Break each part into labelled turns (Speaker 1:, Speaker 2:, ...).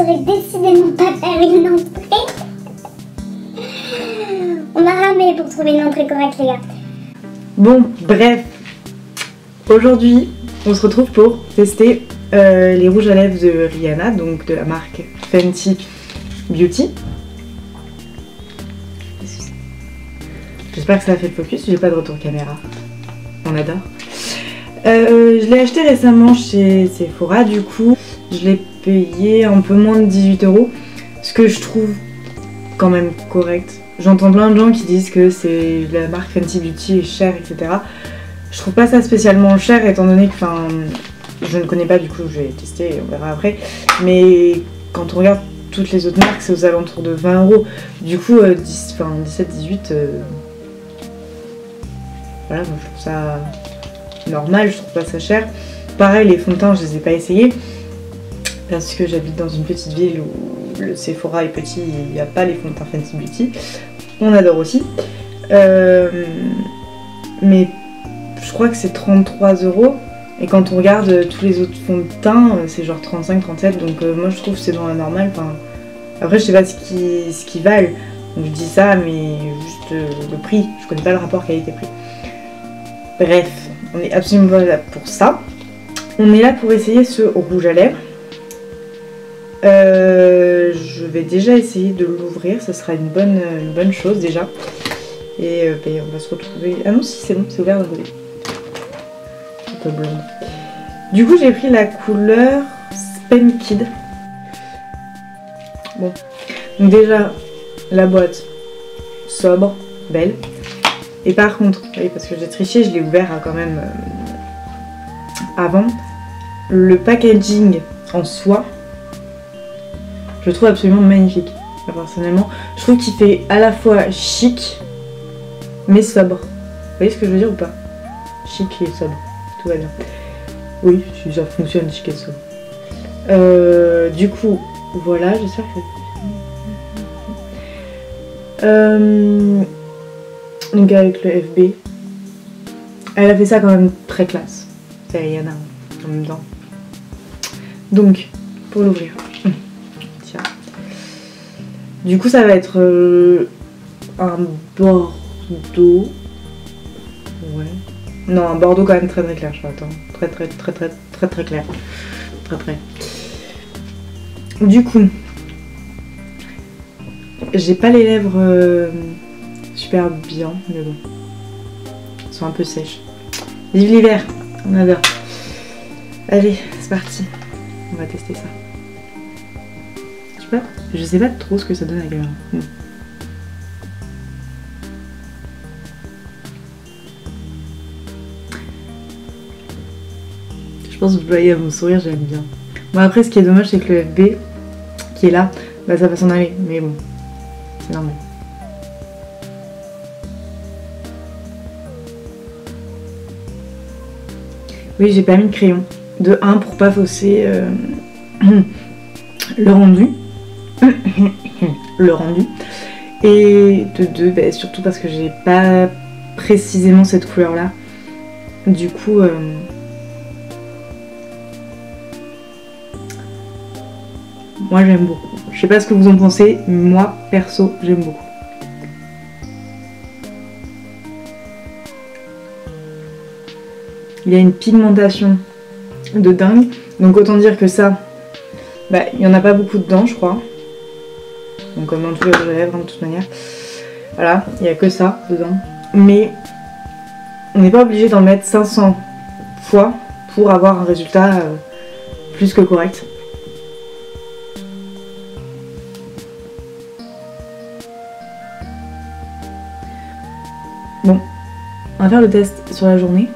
Speaker 1: saurais décidément pas faire une entrée. On a ramé pour trouver une entrée correcte, les gars.
Speaker 2: Bon, bref. Aujourd'hui, on se retrouve pour tester les rouges à lèvres de Rihanna, donc de la marque Fenty Beauty. J'espère que ça a fait le focus, j'ai pas de retour caméra. On adore. Je l'ai acheté récemment chez Sephora, du coup, je l'ai payé un peu moins de 18 €, ce que je trouve quand même correct. J'entends plein de gens qui disent que c'est la marque Fenty Beauty est chère, etc. Je trouve pas ça spécialement cher, étant donné que, je ne connais pas, du coup je vais tester et on verra après. Mais quand on regarde toutes les autres marques, c'est aux alentours de 20 €. Du coup, 17-18, voilà, moi je trouve ça normal, je trouve pas ça cher. Pareil, les fonds de teint, je les ai pas essayés parce que j'habite dans une petite ville où le Sephora est petit et il n'y a pas les fonds de teint Fenty Beauty. On adore aussi. Mais je crois que c'est 33 €. Et quand on regarde tous les autres fonds de teint, c'est genre 35-37. Donc moi je trouve que c'est dans la normale. Après je sais pas ce qu'ils valent. Donc je dis ça, mais juste le prix. Je connais pas le rapport qualité-prix. Bref, on est absolument pas là pour ça. On est là pour essayer ce rouge à lèvres. Je vais déjà essayer de l'ouvrir, ça sera une bonne chose déjà. Et on va se retrouver... Ah non, si c'est bon, c'est ouvert d'un côté. Un peu blonde. Du coup, j'ai pris la couleur Span Kid. Bon, donc déjà, la boîte sobre, belle. Et par contre, oui, parce que j'ai triché, je l'ai ouvert quand même avant. Le packaging en soie, je le trouve absolument magnifique. Personnellement, je trouve qu'il fait à la fois chic, mais sobre. Vous voyez ce que je veux dire ou pas? Chic et sobre, tout va bien. Oui, si ça fonctionne, chic et sobre. Du coup, voilà, j'espère que... donc avec le FB, elle a fait ça quand même très classe. C'est Rihanna en même temps. Donc, pour l'ouvrir, tiens. Du coup, ça va être un bordeaux. Ouais. Non, un bordeaux quand même très clair. Je crois. Attends, très clair. Très. Du coup, j'ai pas les lèvres super bien, mais bon, elles sont un peu sèches. Vive l'hiver, on adore. Allez, c'est parti. On va tester ça. Je sais pas trop ce que ça donne à la caméra. Je pense que vous voyez à mon sourire, j'aime bien. Bon, après, ce qui est dommage, c'est que le FB qui est là, bah ça va s'en aller. Mais bon, c'est normal. Oui, j'ai pas mis de crayon. De 1 pour pas fausser le rendu. Et de 2, bah, surtout parce que j'ai pas précisément cette couleur là. Du coup, moi j'aime beaucoup. Je sais pas ce que vous en pensez, mais moi perso j'aime beaucoup. Il y a une pigmentation de dingue. Donc autant dire que ça, bah, il n'y en a pas beaucoup dedans, je crois. Donc comme dans tous les rouges à lèvres, de toute manière. Voilà, il n'y a que ça dedans. Mais on n'est pas obligé d'en mettre 500 fois pour avoir un résultat plus que correct. Bon, on va faire le test sur la journée.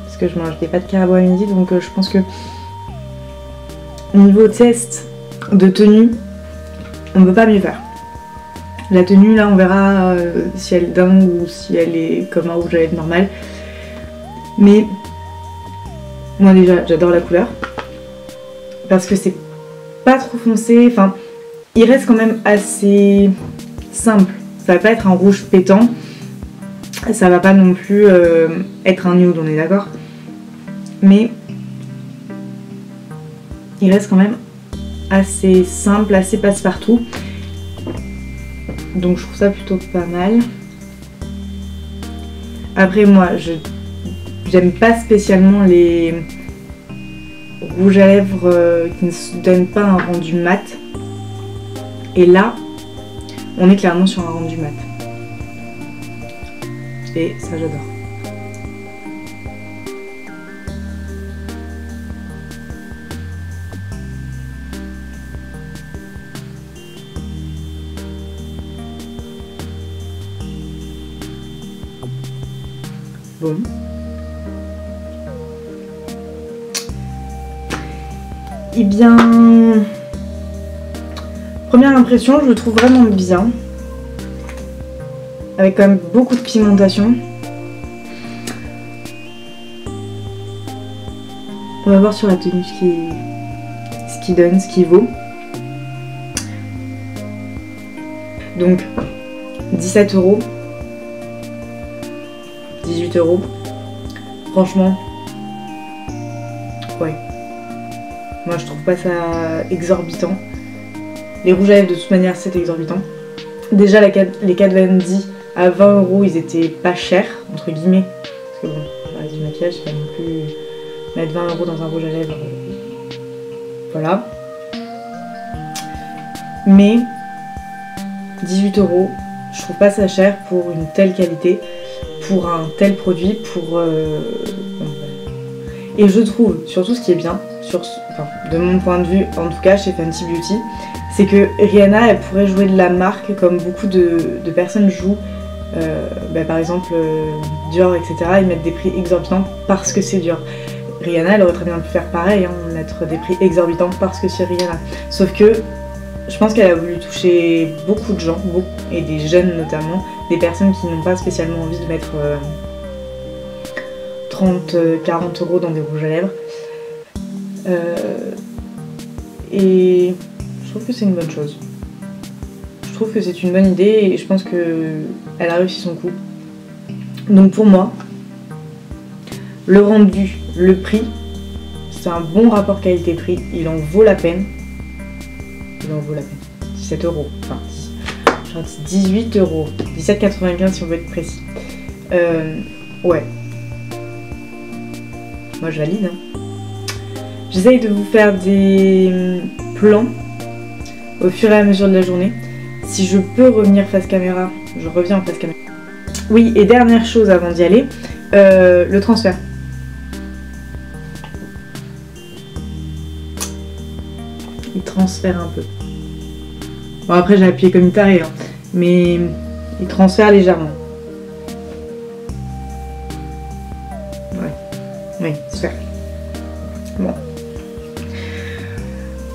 Speaker 2: Parce que je mange des pâtes carabo à midi, donc je pense que niveau test de tenue, on ne peut pas mieux faire. La tenue là on verra si elle est dingue ou si elle est comme un rouge à lèvres normal. Mais moi déjà j'adore la couleur. Parce que c'est pas trop foncé, enfin il reste quand même assez simple. Ça va pas être un rouge pétant. Ça va pas non plus être un nude, on est d'accord. Mais il reste quand même assez simple, assez passe-partout. Donc je trouve ça plutôt pas mal. Après moi, j'aime pas spécialement les rouges à lèvres qui ne donnent pas un rendu mat. Et là, on est clairement sur un rendu mat. Et ça j'adore. Bon. Eh bien, première impression, je le trouve vraiment bien. Avec quand même beaucoup de pigmentation. On va voir sur la tenue ce qui donne, ce qui vaut. Donc, 17 €. 18 €. Franchement, ouais. Moi je trouve pas ça exorbitant. Les rouges à lèvres de toute manière c'est exorbitant. Déjà les Kat Von D à 20 € ils étaient pas chers, entre guillemets. Parce que bon, ça reste du maquillage, c'est pas non plus mettre 20 € dans un rouge à lèvres. Voilà. Mais 18 €, je trouve pas ça cher pour une telle qualité, pour un tel produit, et je trouve, surtout ce qui est bien, de mon point de vue, en tout cas chez Fenty Beauty, c'est que Rihanna, elle pourrait jouer de la marque comme beaucoup de personnes jouent, par exemple Dior, etc. Ils mettent des prix exorbitants parce que c'est Dior. Rihanna, elle aurait très bien pu faire pareil, hein, mettre des prix exorbitants parce que c'est Rihanna. Sauf que je pense qu'elle a voulu toucher beaucoup de gens, et des jeunes notamment, des personnes qui n'ont pas spécialement envie de mettre 30-40 € dans des rouges à lèvres. Et je trouve que c'est une bonne chose. Je trouve que c'est une bonne idée et je pense qu'elle a réussi son coup. Donc pour moi, le rendu, le prix, c'est un bon rapport qualité-prix, il en vaut la peine. Il en vaut la peine. 17 €. Enfin, 18 €. 17,95 si on veut être précis. Ouais. Moi je valide. Hein. J'essaye de vous faire des plans au fur et à mesure de la journée. Si je peux revenir face caméra, je reviens en face caméra. Oui, et dernière chose avant d'y aller, le transfert. Il transfère un peu. Bon après j'ai appuyé comme une tarée, hein, mais il transfère légèrement. Ouais, oui, super. Bon.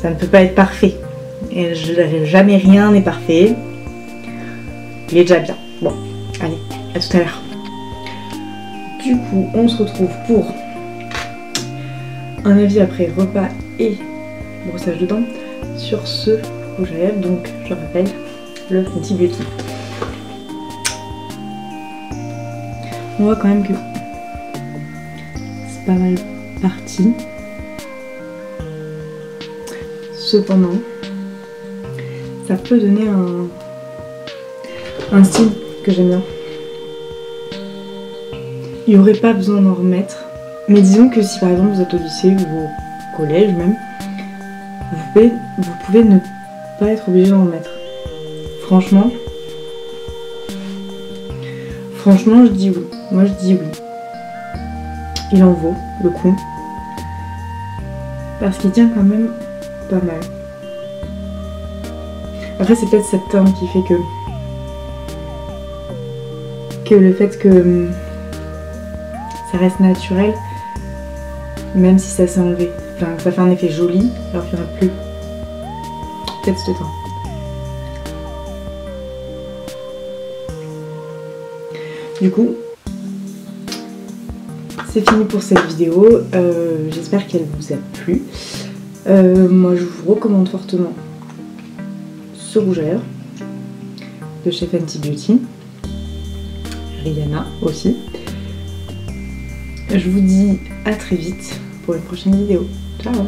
Speaker 2: Ça ne peut pas être parfait. Et jamais rien n'est parfait. Il est déjà bien. Bon, allez, à tout à l'heure. Du coup, on se retrouve pour un avis après repas et brossage de dents sur ce rouge à lèvres. Donc, je rappelle, le Fenty Beauty. On voit quand même que c'est pas mal parti. Cependant, ça peut donner un style que j'aime bien. Il n'y aurait pas besoin d'en remettre. Mais disons que si par exemple vous êtes au lycée ou au collège même, vous pouvez ne pas être obligé d'en remettre. Franchement, je dis oui. Moi je dis oui. Il en vaut le coup. Parce qu'il tient quand même pas mal. Après c'est peut-être cette teinte qui fait que le fait que ça reste naturel, même si ça s'est enlevé. Enfin, ça fait un effet joli, alors qu'il n'y en a plus. Peut-être ce teint. Du coup, c'est fini pour cette vidéo. J'espère qu'elle vous a plu. Moi, je vous recommande fortement ce rouge à lèvres de chez Fenty Beauty. Rihanna aussi. Je vous dis à très vite pour une prochaine vidéo. Ciao!